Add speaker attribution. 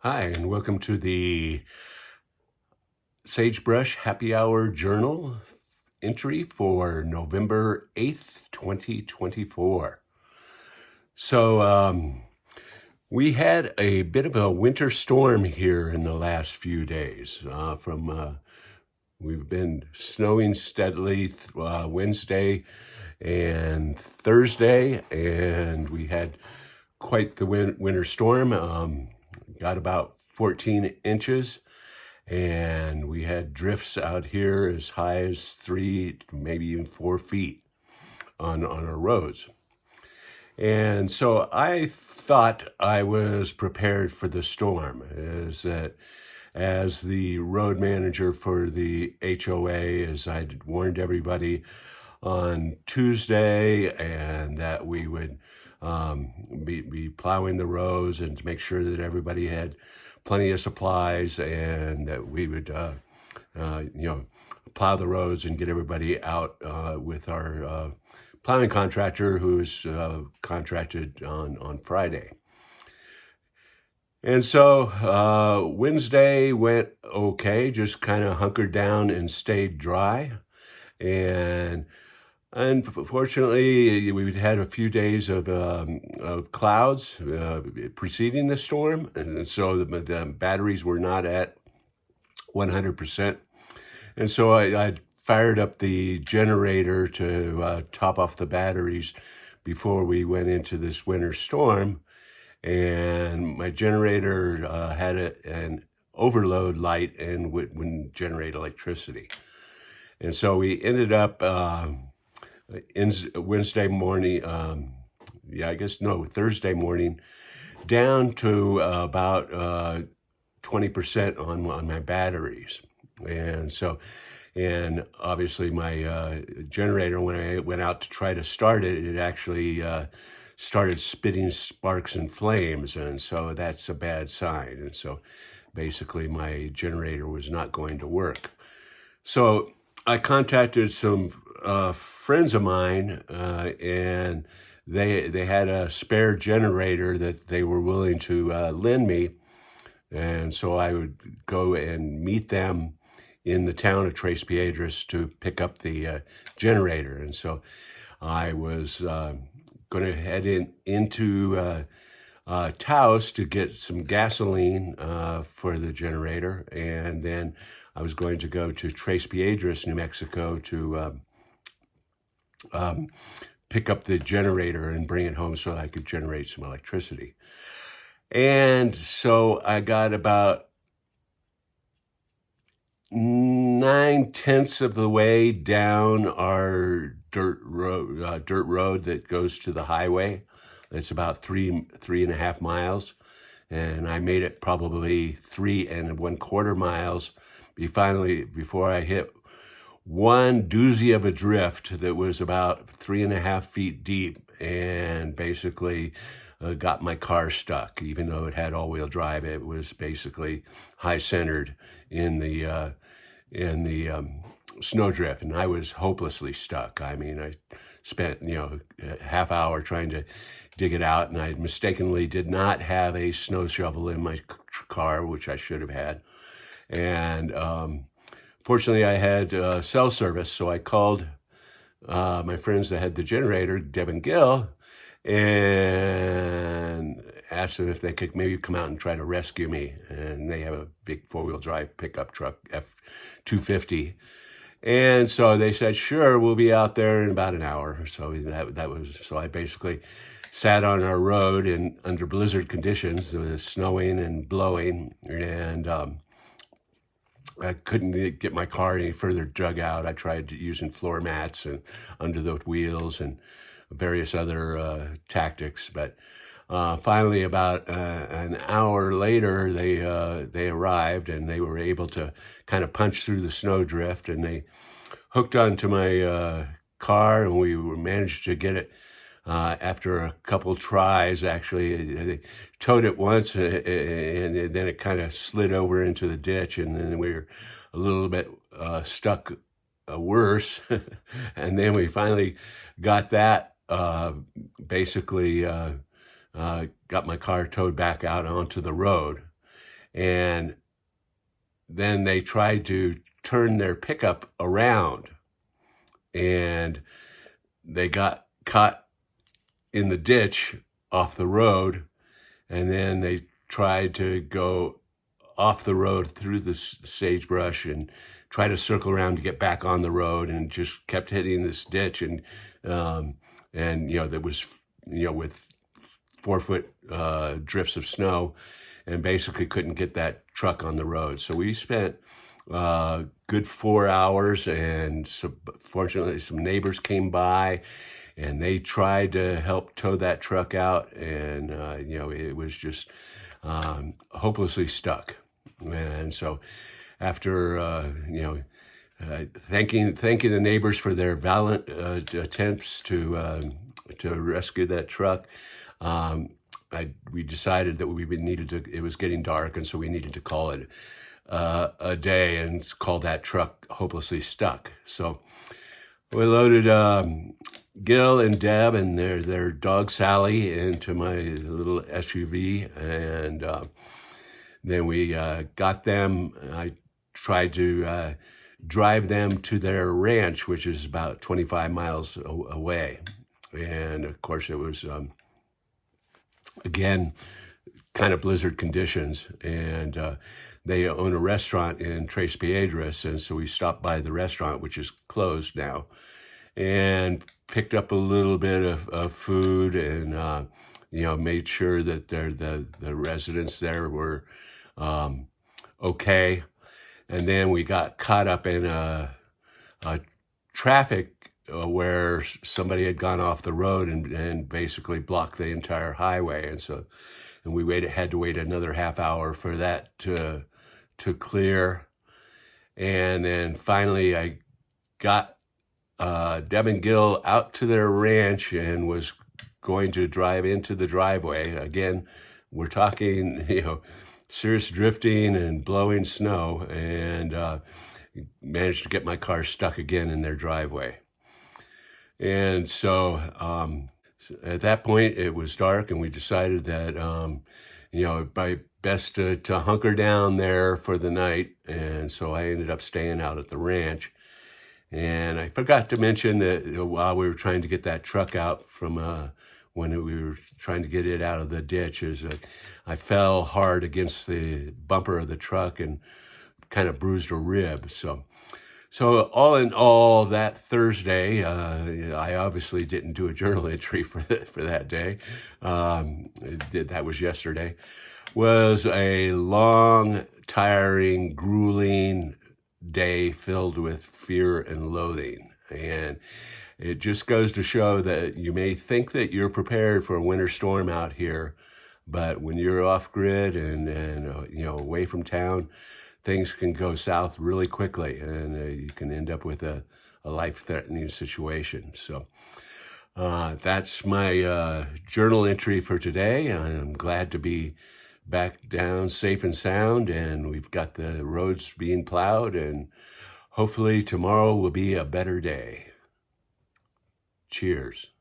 Speaker 1: Hi, and welcome to the Sagebrush Happy Hour Journal entry for November 8th, 2024. So, we had a bit of a winter storm here in the last few days. We've been snowing steadily Wednesday and Thursday, and we had quite the winter storm. Got about 14 inches, and we had drifts out here as high as 3, maybe even 4 feet on our roads. And so I thought I was prepared for the storm, is that as the road manager for the HOA, as I'd warned everybody on Tuesday, and that we would be plowing the roads and to make sure that everybody had plenty of supplies, and that we would plow the roads and get everybody out with our plowing contractor, who's contracted on Friday. And so Wednesday went okay, just kind of hunkered down and stayed dry. And unfortunately, we had a few days of clouds preceding the storm, and so the batteries were not at 100%. And so I fired up the generator to top off the batteries before we went into this winter storm. And my generator had an overload light and wouldn't generate electricity. And so we ended up Wednesday morning, Thursday morning, down to about 20% on my batteries. And obviously my generator, when I went out to try to start it, it actually started spitting sparks and flames. And so that's a bad sign. And so basically my generator was not going to work. So I contacted some friends of mine, and they had a spare generator that they were willing to lend me. And so I would go and meet them in the town of Tres Piedras to pick up the generator. And so I was going to head into Taos to get some gasoline for the generator, and then I was going to go to Tres Piedras, New Mexico, to pick up the generator and bring it home so I could generate some electricity. And so I got about 9/10 of the way down our dirt road that goes to the highway. It's about 3.5 miles. And I made it probably 3.25 miles before I hit one doozy of a drift that was about 3.5 feet deep, and basically got my car stuck. Even though it had all-wheel drive, it was basically high-centered in the snowdrift, and I was hopelessly stuck. I mean, I spent a half hour trying to dig it out, and I mistakenly did not have a snow shovel in my car, which I should have had. And fortunately, I had cell service, so I called my friends that had the generator, Deb and Gil, and asked them if they could maybe come out and try to rescue me. And they have a big four-wheel drive pickup truck, F-250. And so they said, sure, we'll be out there in about an hour. So so I basically sat on our road under blizzard conditions. It was snowing and blowing, and I couldn't get my car any further dug out. I tried using floor mats and under the wheels and various other tactics, but finally, about an hour later, they arrived, and they were able to kind of punch through the snowdrift, and they hooked onto my car, and we managed to get it after a couple tries. Actually, they towed it once, and then it kind of slid over into the ditch, and then we were a little bit stuck worse. And then we finally got that basically got my car towed back out onto the road. And then they tried to turn their pickup around, and they got caught in the ditch off the road, and then they tried to go off the road through the sagebrush and try to circle around to get back on the road, and just kept hitting this ditch. And there was, with 4-foot drifts of snow, and basically couldn't get that truck on the road. So we spent good 4 hours, and fortunately some neighbors came by, and they tried to help tow that truck out, and it was just hopelessly stuck. And so after thanking the neighbors for their valiant attempts to rescue that truck, we decided that it was getting dark, and so we needed to call it a day and call that truck hopelessly stuck. So we loaded Gil and Deb and their dog Sally into my little SUV, and then we got them. I tried to drive them to their ranch, which is about 25 miles away. And of course it was, again, kind of blizzard conditions. And they own a restaurant in Tres Piedras, and so we stopped by the restaurant, which is closed now, and picked up a little bit of food, and made sure that the residents there were okay. And then we got caught up in a traffic where somebody had gone off the road and basically blocked the entire highway, and we had to wait another half hour for that to clear. And then finally I got Deb and Gil out to their ranch and was going to drive into the driveway. Again, we're talking, serious drifting and blowing snow, and managed to get my car stuck again in their driveway. And so at that point it was dark, and we decided that it'd be best to hunker down there for the night. And so I ended up staying out at the ranch. And I forgot to mention that while we were trying to get that truck out from when we were trying to get it out of the ditch, I fell hard against the bumper of the truck and kind of bruised a rib. So all in all, that Thursday, I obviously didn't do a journal entry for that day. That was yesterday. Was a long, tiring, grueling day filled with fear and loathing. And it just goes to show that you may think that you're prepared for a winter storm out here, but when you're off grid and away from town, things can go south really quickly, and you can end up with a life-threatening situation. So that's my journal entry for today. I'm glad to be back down safe and sound, and we've got the roads being plowed, and hopefully tomorrow will be a better day. Cheers.